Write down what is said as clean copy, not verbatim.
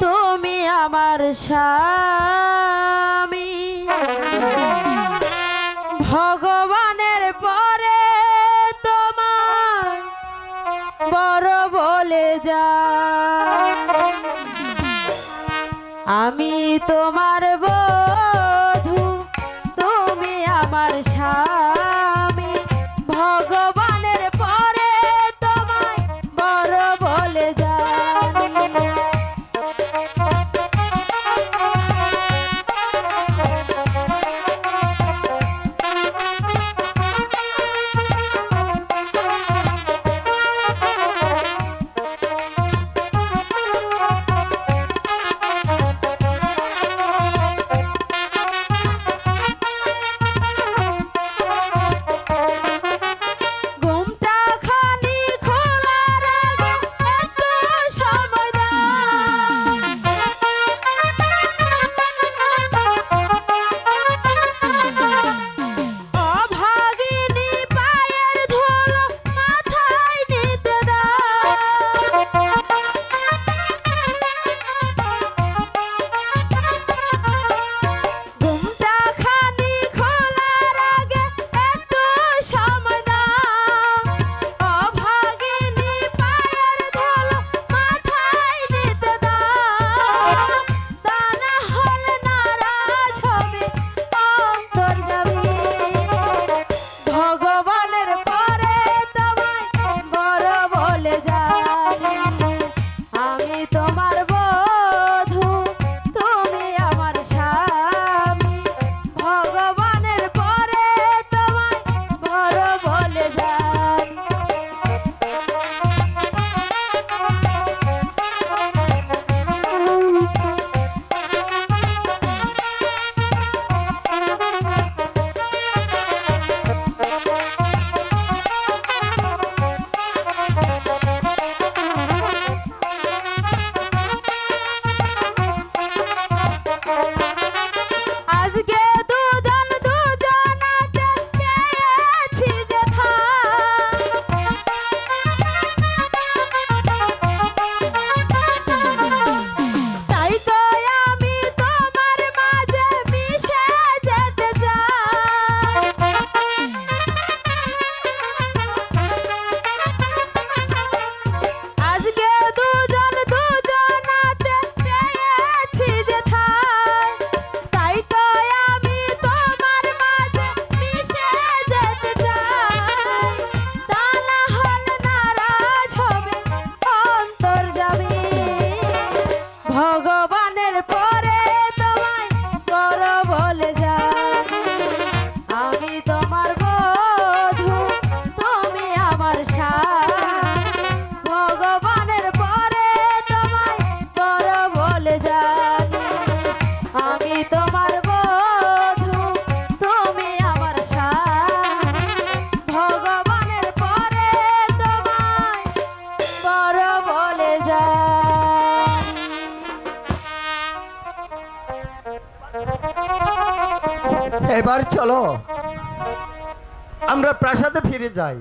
তুমি আমার স্বামী, ভগবানের পরে তোমার বড় বলে যা। আমি তোমার বধূ, তুমি আমার স্বামী, ভগবানের পরে তোমায় বড় বলে যা। ভগবানের পরে তোমায় বড় বলে যা। আমি তোমার বধূ, তুমি আমার স্বামী, ভগবানের পরে তোমায় বড় বলে যা। আমি তোমার বধূ, তুমি আমার স্বামী, ভগবানের পরে তোমায় বড় বলে যা। এবার চলো আমরা প্রাসাদে ফিরে যাই।